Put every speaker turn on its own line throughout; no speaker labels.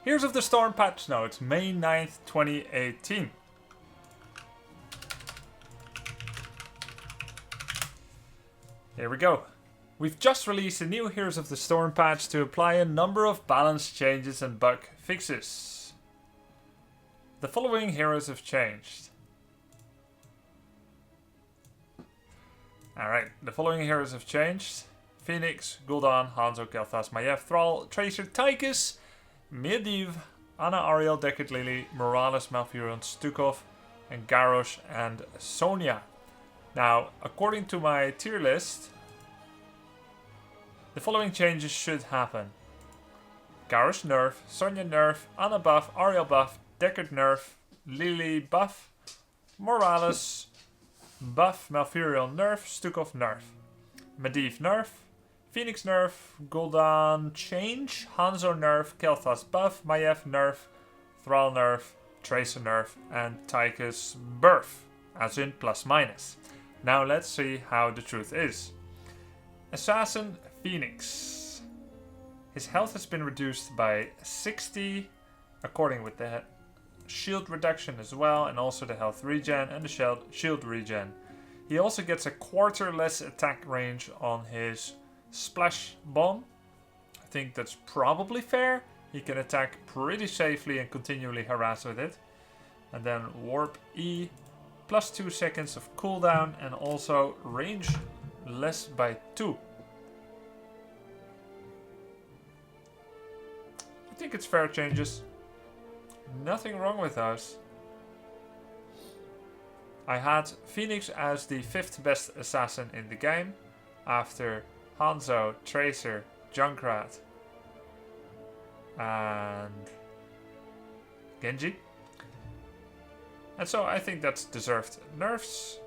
Heroes of the Storm patch notes, May 9th, 2018. Here we go. We've just released a new Heroes of the Storm patch to apply a number of balance changes and bug fixes. The following heroes have changed. Alright, the following heroes have changed. Fenix, Gul'dan, Hanzo, Kael'thas, Maiev, Thrall, Tracer, Tychus, Maiev, Anna, Ariel, Deckard, Lili, Morales, Malfurion, Stukov, and Garrosh and Sonya. Now, according to my tier list, the following changes should happen. Garrosh nerf, Sonya nerf, Anna buff, Ariel buff, Deckard nerf, Lili buff, Morales buff, Malfurion nerf, Stukov nerf, Maiev nerf, Fenix nerf, Gul'dan change, Hanzo nerf, Kael'thas buff, Maiev nerf, Thrall nerf, Tracer nerf, and Tychus buff, as in plus minus. Now let's see how the truth is. Assassin Fenix. His health has been reduced by 60, according with the shield reduction as well, and also the health regen and the shield regen. He also gets a quarter less attack range on his splash bomb. I think that's probably fair. He can attack pretty safely and continually harass with it. And then warp E, plus 2 seconds of cooldown, and also range less by 2. I think it's fair changes. Nothing wrong with those. I had Fenix as the 5th best assassin in the game, after Hanzo, Tracer, Junkrat, and Genji. And so I think that's deserved nerfs.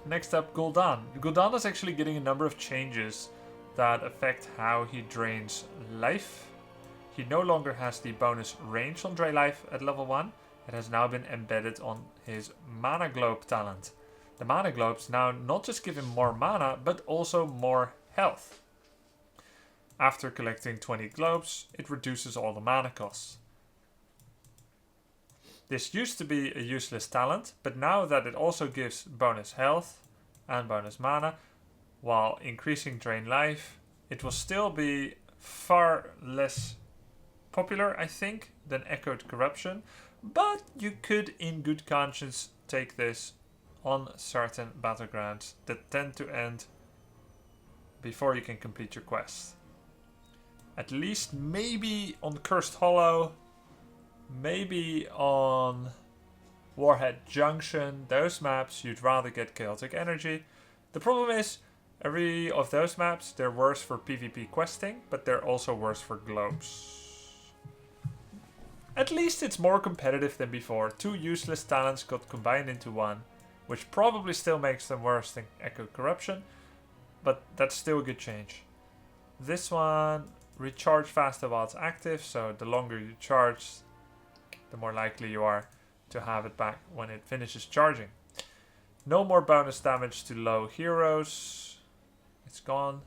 Next up, Gul'dan. Gul'dan is actually getting a number of changes that affect how he drains life. He no longer has the bonus range on drain life at level 1. It has now been embedded on his Mana Globe talent. The Mana Globes now not just give him more mana, but also more health. After collecting 20 globes, it reduces all the mana costs. This used to be a useless talent, but now that it also gives bonus health and bonus mana, while increasing drain life, it will still be far less popular, I think, than Echoed Corruption, but you could in good conscience take this on certain battlegrounds that tend to end before you can complete your quest. At least maybe on Cursed Hollow, maybe on Warhead Junction, those maps you'd rather get chaotic energy. The problem is, every of those maps, they're worse for PvP questing, but they're also worse for globes. At least it's more competitive than before. 2 useless talents got combined into one, which probably still makes them worse than Echo Corruption, but that's still a good change. This one, recharge faster while it's active, so the longer you charge, the more likely you are to have it back when it finishes charging. No more bonus damage to low heroes. It's gone.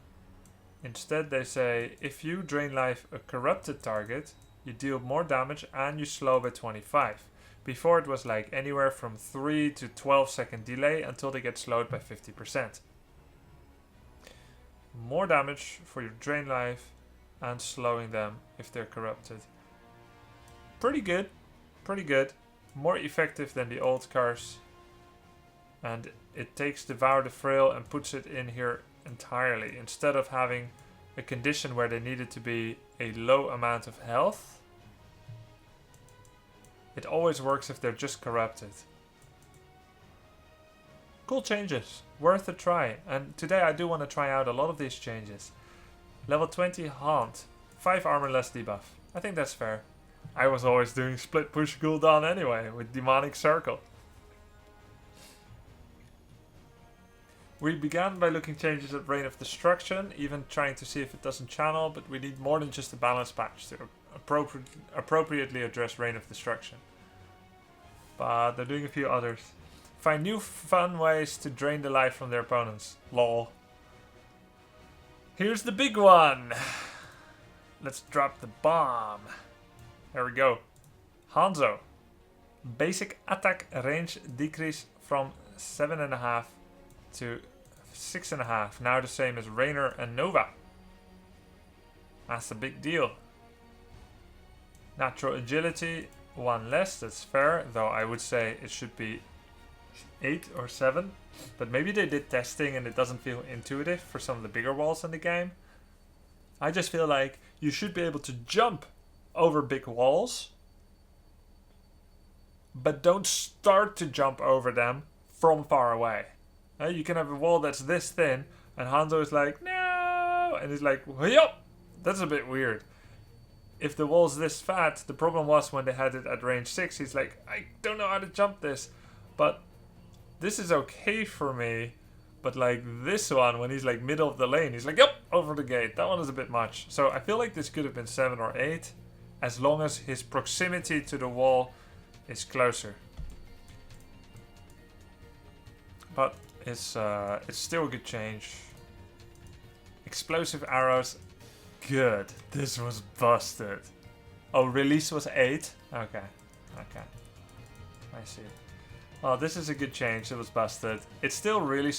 Instead they say, if you drain life a corrupted target, you deal more damage and you slow by 25. Before it was like anywhere from 3 to 12 second delay until they get slowed by 50%. More damage for your drain life and slowing them if they're corrupted. Pretty good. Pretty good. More effective than the old cars. And it takes Devour the Frail and puts it in here entirely. Instead of having a condition where they needed to be a low amount of health, it always works if they're just corrupted. Cool changes, worth a try, and today I do want to try out a lot of these changes. Level 20 Haunt, 5 armor less debuff. I think that's fair. I was always doing split push Gul'dan anyway, with Demonic Circle. We began by looking changes at Reign of Destruction, even trying to see if it doesn't channel, but we need more than just a balance patch to appropriately address Reign of Destruction. But they're doing a few others. Find new fun ways to drain the life from their opponents. Lol. Here's the big one! Let's drop the bomb. There we go. Hanzo. Basic attack range decrease from 7.5 to 6.5. Now the same as Rainer and Nova. That's a big deal. Natural agility, 1 less. That's fair. Though I would say it should be 8 or 7. But maybe they did testing and it doesn't feel intuitive for some of the bigger walls in the game. I just feel like you should be able to jump over big walls, but don't start to jump over them from far away. You can have a wall that's this thin, and Hanzo is like, no! And he's like, yup! That's a bit weird. If the wall's this fat, the problem was when they had it at range 6, he's like, I don't know how to jump this. But this is okay for me. But like this one, when he's like middle of the lane, he's like, yup, over the gate. That one is a bit much. So I feel like this could have been 7 or 8, as long as his proximity to the wall is closer. But it's still a good change. Explosive arrows, good. This was busted. Oh, release was 8? Okay. Okay. I see. Well, this is a good change. It was busted. It's still really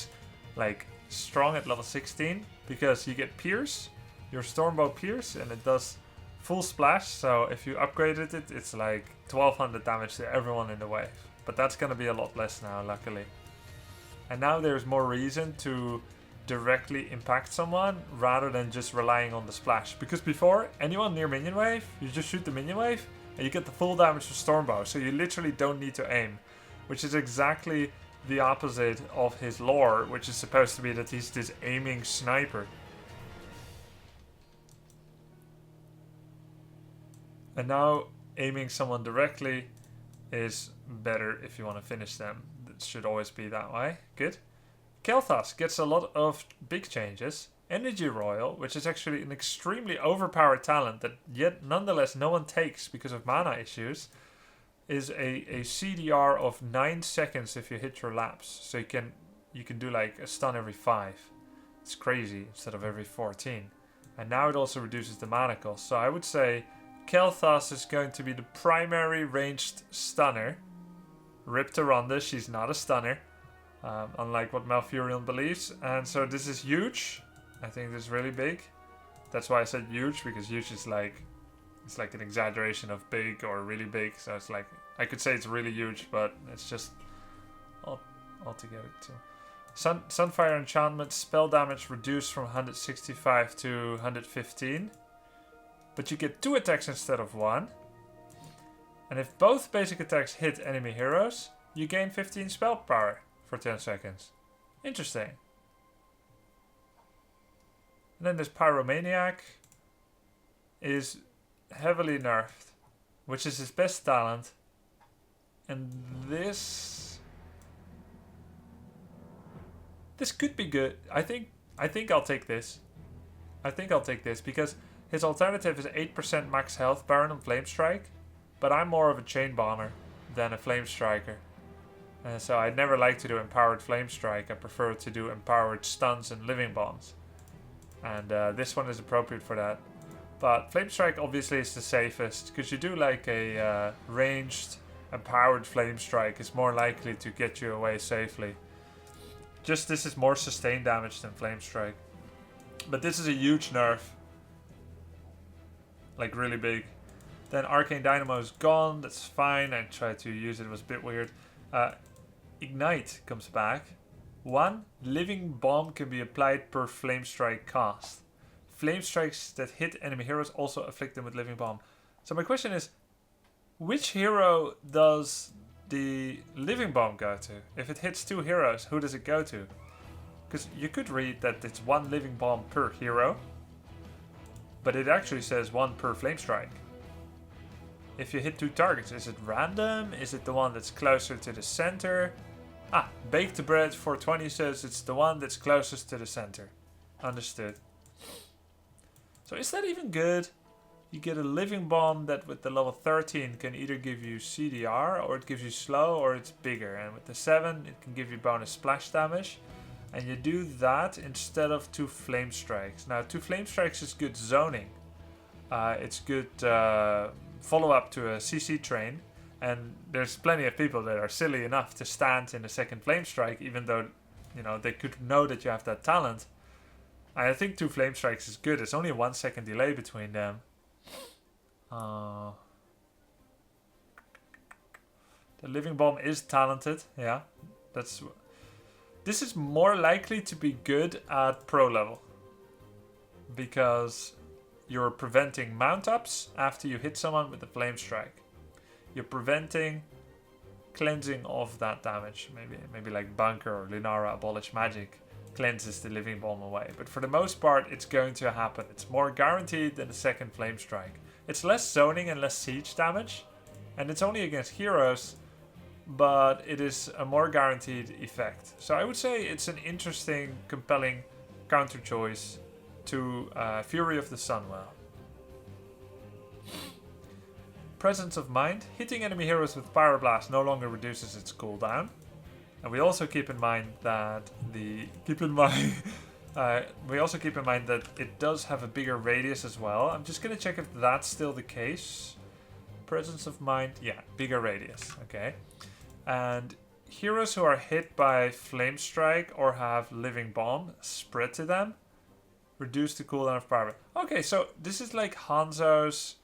like strong at level 16 because you get Pierce, your Stormbow Pierce, and it does full splash. So if you upgraded it, it's like 1200 damage to everyone in the wave. But that's gonna be a lot less now, luckily. And now there's more reason to directly impact someone rather than just relying on the splash. Because before, anyone near minion wave, you just shoot the minion wave and you get the full damage from Stormbow. So you literally don't need to aim, which is exactly the opposite of his lore, which is supposed to be that he's this aiming sniper. And now aiming someone directly is better if you want to finish them. It should always be that way. Good. Kael'thas gets a lot of big changes. Energy Royal, which is actually an extremely overpowered talent that yet nonetheless no one takes because of mana issues, is a CDR of 9 seconds if you hit your laps. So you can do like a stun every 5. It's crazy, instead of every 14. And now it also reduces the mana cost. So I would say Kael'thas is going to be the primary ranged stunner. Rip to Ronda, she's not a stunner. Unlike what Malfurion believes. And so this is huge. I think this is really big. That's why I said huge, because huge is like, it's like an exaggeration of big or really big. So it's like, I could say it's really huge, but it's just altogether too. Sunfire enchantment spell damage reduced from 165 to 115. But you get 2 attacks instead of 1. And if both basic attacks hit enemy heroes, you gain 15 spell power for 10 seconds. Interesting. And then this Pyromaniac is heavily nerfed, which is his best talent. And this could be good. I think I'll take this. I think I'll take this because his alternative is 8% max health Baron on Flame Strike, but I'm more of a Chain Bomber than a Flame Striker. So I'd never like to do Empowered Flame Strike. I prefer to do Empowered Stuns and Living Bombs. And this one is appropriate for that. But Flame Strike obviously is the safest, because you do like a ranged Empowered Flame Strike is more likely to get you away safely. Just this is more sustained damage than Flame Strike. But this is a huge nerf. Like really big. Then Arcane Dynamo is gone, that's fine. I tried to use it, it was a bit weird. Ignite comes back. 1 living bomb can be applied per Flame Strike cast. Flame Strikes that hit enemy heroes also afflict them with living bomb. So my question is, which hero does the living bomb go to? If it hits 2 heroes, who does it go to? Because you could read that it's 1 living bomb per hero, but it actually says 1 per Flame Strike. If you hit 2 targets, is it random? Is it the one that's closer to the center? Baked Bread 420 says it's the one that's closest to the center. Understood. So is that even good? You get a living bomb that with the level 13 can either give you CDR, or it gives you slow, or it's bigger. And with the 7 it can give you bonus splash damage. And you do that instead of 2 Flame Strikes. Now 2 Flame Strikes is good zoning. It's good follow-up to a CC train, and there's plenty of people that are silly enough to stand in a second flame strike, even though, you know, they could know that you have that talent. I think 2 flame strikes is good. It's only a 1 second delay between them. The living bomb is talented. Yeah, this is more likely to be good at pro level, because you're preventing mount ups after you hit someone with a flame strike. You're preventing cleansing of that damage. Maybe like Bunker or Lunara Abolish Magic cleanses the living bomb away. But for the most part, it's going to happen. It's more guaranteed than the second flame strike. It's less zoning and less siege damage, and it's only against heroes, but it is a more guaranteed effect. So I would say it's an interesting, compelling counter choice to Fury of the Sunwell. Presence of Mind. Hitting enemy heroes with Pyroblast no longer reduces its cooldown. And we also keep in mind that it does have a bigger radius as well. I'm just gonna check if that's still the case. Presence of Mind, yeah, bigger radius, okay. And heroes who are hit by Flame Strike or have Living Bomb spread to them, reduce the cooldown of Pyroblast. Okay, so this is like Hanzo's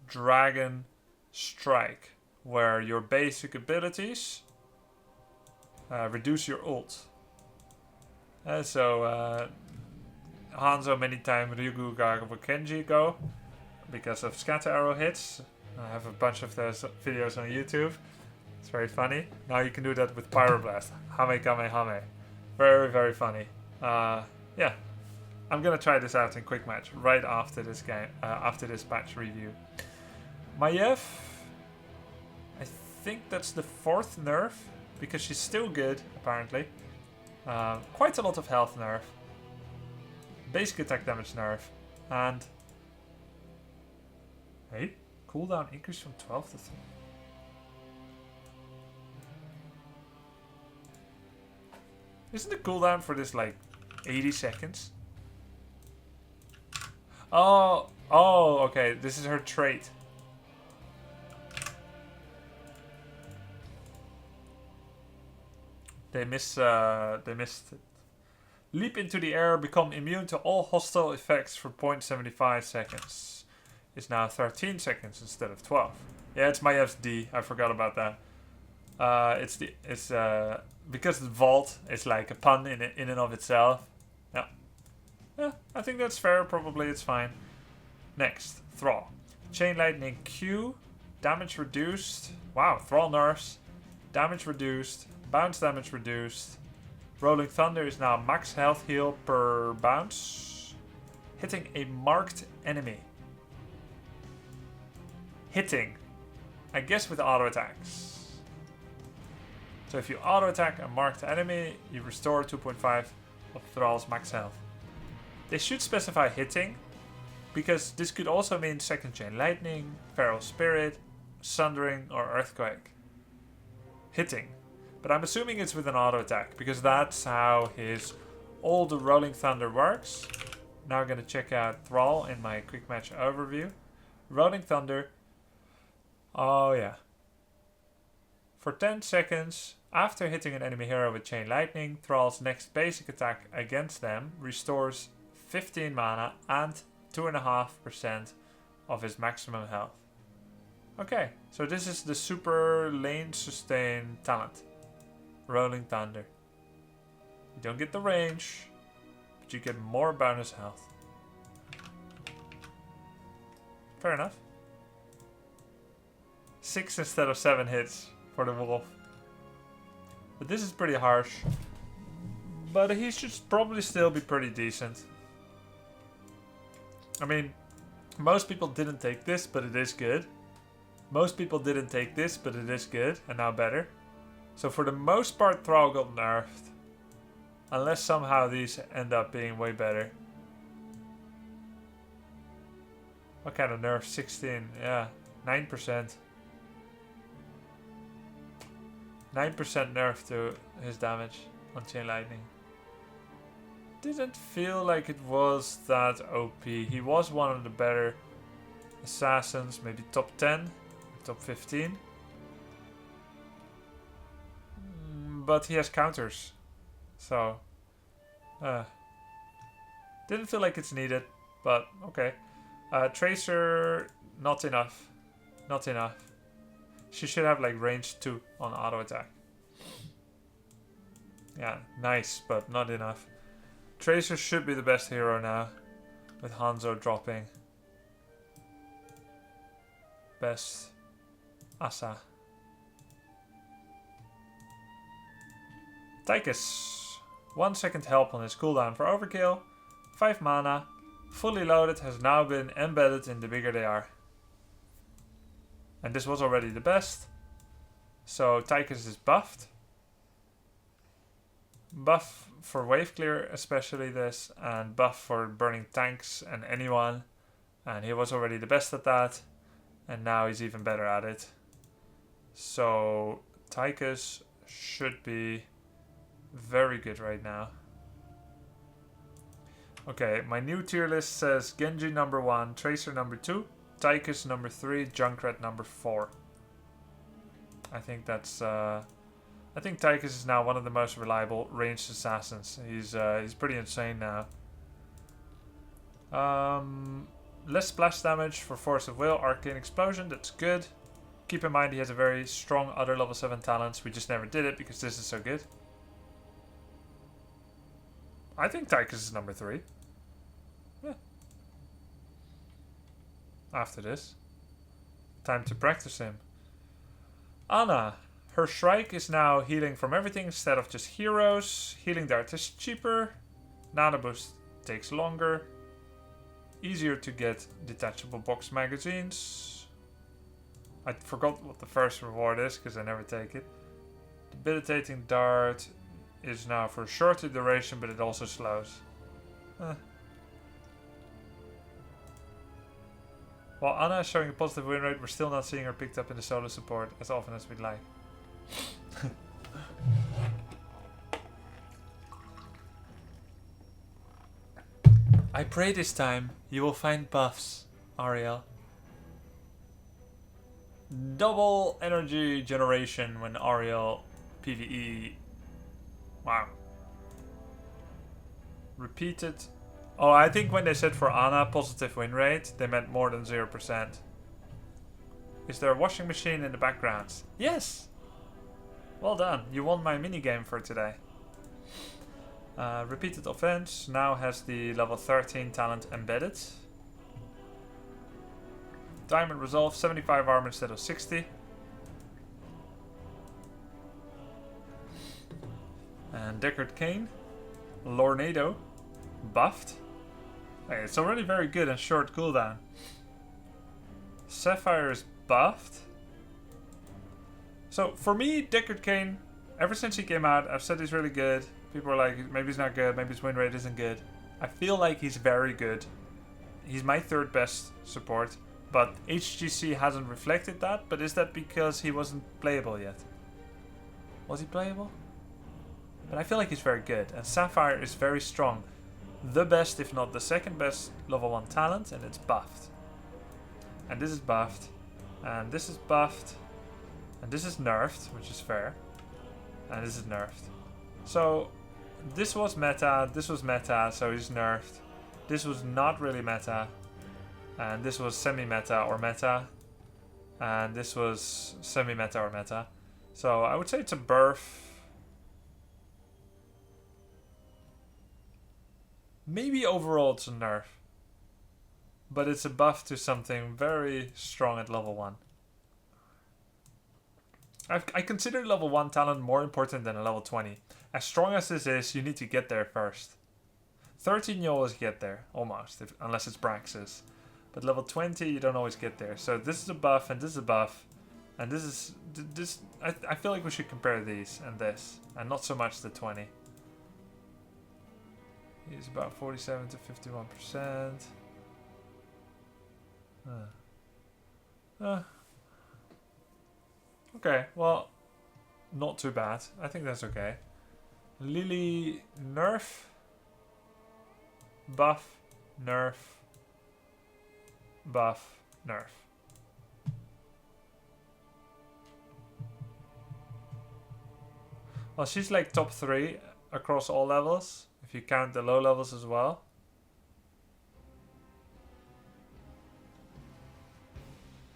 Dragon Strike, where your basic abilities reduce your ult. Hanzo many times Ryugu Gaga Kenji go because of scatter arrow hits. I have a bunch of those videos on YouTube. It's very funny. Now you can do that with Pyroblast. Hame Kamehame. Very, very funny. Yeah. I'm gonna try this out in quick match right after this game, after this patch review. Maiev, I think that's the 4th nerf, because she's still good, apparently. Quite a lot of health nerf. Basic attack damage nerf. And... hey, cooldown increase from 12 to 3. Isn't the cooldown for this like 80 seconds? Oh, okay, this is her trait. They missed it. Leap into the air, become immune to all hostile effects for 0.75 seconds. It's now 13 seconds instead of 12. Yeah, it's Maiev's D. I forgot about that. Because the vault is like a pun in and of itself. Yeah, I think that's fair. Probably it's fine. Next, Thrall. Chain Lightning Q. Damage reduced. Wow, Thrall nerfs. Damage reduced. Bounce damage reduced. Rolling Thunder is now max health heal per bounce. Hitting a marked enemy. Hitting. I guess with auto attacks. So if you auto attack a marked enemy, you restore 2.5 of Thrall's max health. They should specify hitting, because this could also mean Second Chain Lightning, Feral Spirit, Sundering, or Earthquake. Hitting. But I'm assuming it's with an auto attack, because that's how his old Rolling Thunder works. Now I'm going to check out Thrall in my quick match overview. Rolling Thunder. Oh yeah. For 10 seconds, after hitting an enemy hero with Chain Lightning, Thrall's next basic attack against them restores 15 mana and 2.5% of his maximum health. Okay, so this is the super lane sustain talent. Rolling Thunder. You don't get the range, but you get more bonus health. Fair enough. 6 instead of 7 hits for the wolf. But this is pretty harsh. But he should probably still be pretty decent. I mean, most people didn't take this, but it is good. Most people didn't take this, but it is good, and now better. So for the most part, Thrall got nerfed. Unless somehow these end up being way better. What kind of nerf? 16, yeah, 9%. 9% nerf to his damage on Chain Lightning. Didn't feel like it was that OP. He was one of the better Assassins, maybe top 10, top 15. But he has counters. So, didn't feel like it's needed, but okay. Tracer, not enough. Not enough. She should have like range 2 on auto attack. Yeah, nice, but not enough. Tracer should be the best hero now, with Hanzo dropping. Best Asa. Tychus. 1 second help on his cooldown for overkill. 5 mana. Fully loaded, has now been embedded in the bigger they are. And this was already the best. So Tychus is buffed. Buff for wave clear, especially this. And buff for burning tanks and anyone. And he was already the best at that. And now he's even better at it. So Tychus should be very good right now. Okay, my new tier list says Genji number 1, Tracer number 2, Tychus number 3, Junkrat number 4. I think that's I think Tychus is now one of the most reliable ranged assassins. He's pretty insane now. Less splash damage for Force of Will, Arcane Explosion, that's good. Keep in mind he has a very strong other level 7 talents. We just never did it because this is so good. I think Tychus is number 3. Yeah. After this. Time to practice him. Ana. Her Shrike is now healing from everything instead of just heroes. Healing Dart is cheaper. Nano Boost takes longer. Easier to get detachable box magazines. I forgot what the first reward is because I never take it. Debilitating Dart is now for a shorter duration, but it also slows. While Ana is showing a positive win rate, we're still not seeing her picked up in the solo support as often as we'd like. I pray this time you will find buffs, Ariel. Double energy generation when Ariel PvE. Wow. Repeated. Oh, I think when they said for Ana positive win rate, they meant more than 0%. Is there a washing machine in the background? Yes! Well done, you won my minigame for today. Repeated offense now has the level 13 talent embedded. Diamond Resolve, 75 armor instead of 60. And Deckard Cain, Lornado, buffed. Hey, it's already very good and short cooldown. Sapphire is buffed. So for me, Deckard Cain, ever since he came out, I've said he's really good. People are like, maybe he's not good, maybe his win rate isn't good. I feel like he's very good. He's my third best support, but HGC hasn't reflected that. But is that because he wasn't playable yet? Was he playable? But I feel like he's very good, and Sapphire is very strong. The best, if not the second best, level 1 talent, and it's buffed. And this is buffed, and this is buffed, and this is nerfed, which is fair, and this is nerfed. So, this was meta, so he's nerfed. This was not really meta, and this was semi-meta or meta, and this was semi-meta or meta. So, I would say it's a burf. Maybe overall it's a nerf. But it's a buff to something very strong at level 1. I consider level 1 talent more important than a level 20. As strong as this is, you need to get there first. 13 you always get there, almost, unless it's Braxis. But level 20 you don't always get there. So this is a buff and this is a buff. And this is... I feel like we should compare these and this. And not so much the 20. He's about 47 to 51%. Okay, well, not too bad. I think that's okay. Lili, nerf, buff, nerf, buff, nerf. Well, she's like top 3 across all levels, if you count the low levels as well.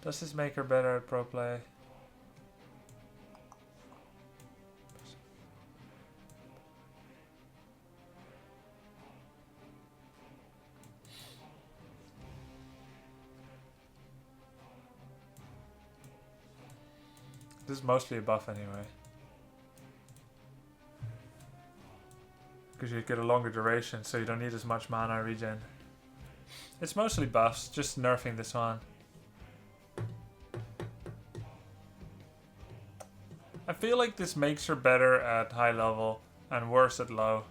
Does this make her better at pro play? This is mostly a buff anyway. Because you get a longer duration, so you don't need as much mana regen. It's mostly buffs, just nerfing this one. I feel like this makes her better at high level and worse at low,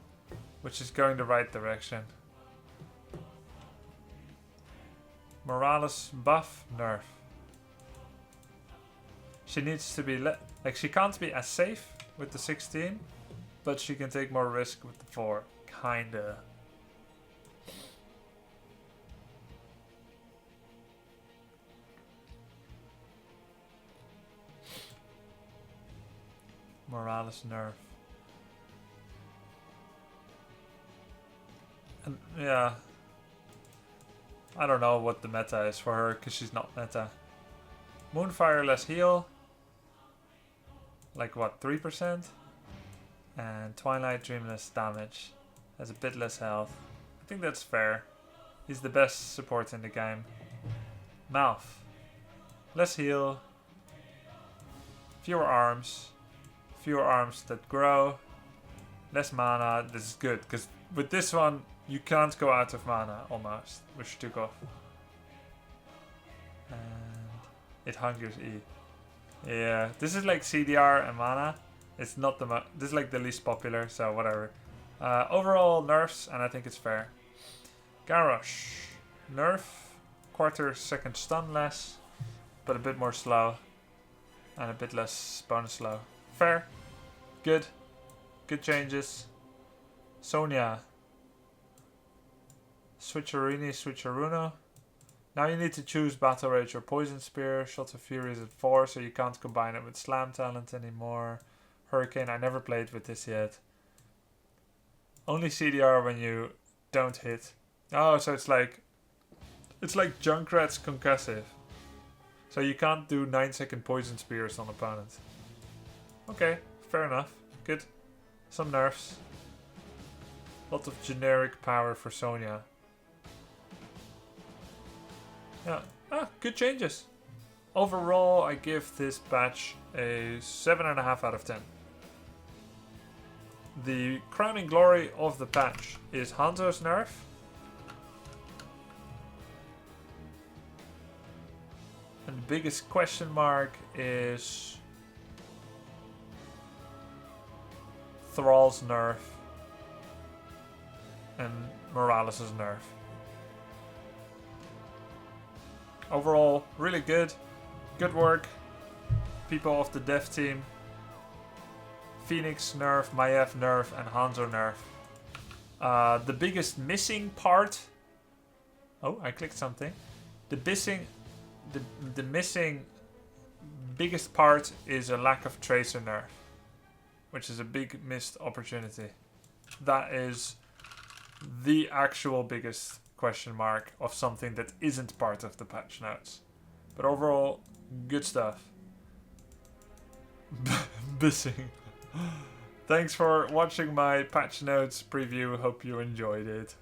which is going the right direction. Morales buff, nerf. She needs to be like she can't be as safe with the 16, but she can take more risk with the 4, kinda. Morales nerf. And yeah, I don't know what the meta is for her because she's not meta. Moonfire less heal. Like what, 3%? And Twilight Dream less damage. Has a bit less health. I think that's fair. He's the best support in the game. Malf. Less heal. Fewer arms. Fewer arms that grow. Less mana. This is good because with this one you can't go out of mana almost, which took off. And it hungers E. Yeah, this is like CDR and mana. It's not the this is like the least popular, so whatever. Overall nerfs, and I think it's fair. Garrosh. Nerf. Quarter second stun less, but a bit more slow. And a bit less bonus slow. Fair. Good. Good changes. Sonya. Switcherini, Switcheruno. Now you need to choose Battle Rage or Poison Spear. Shot of Fury is at 4, so you can't combine it with Slam Talent anymore. Hurricane, I never played with this yet. Only CDR when you don't hit. Oh, so it's like Junkrat's Concussive. So you can't do 9-second Poison Spears on opponents. Okay, fair enough. Good. Some nerfs. Lot of generic power for Sonya. Yeah, good changes. Overall, I give this patch a 7.5 out of 10. The crowning glory of the patch is Hanzo's nerf. And the biggest question mark is Thrall's nerf and Morales' nerf. Overall, really good. Good work. People of the dev team. Fenix nerf, Maiev nerf, and Hanzo nerf. The biggest missing part... Oh, I clicked something. The missing biggest part is a lack of Tracer nerf. Which is a big missed opportunity. That is the actual biggest question mark of something that isn't part of the patch notes. But overall, good stuff. Bissing. Thanks for watching my patch notes preview. Hope you enjoyed it.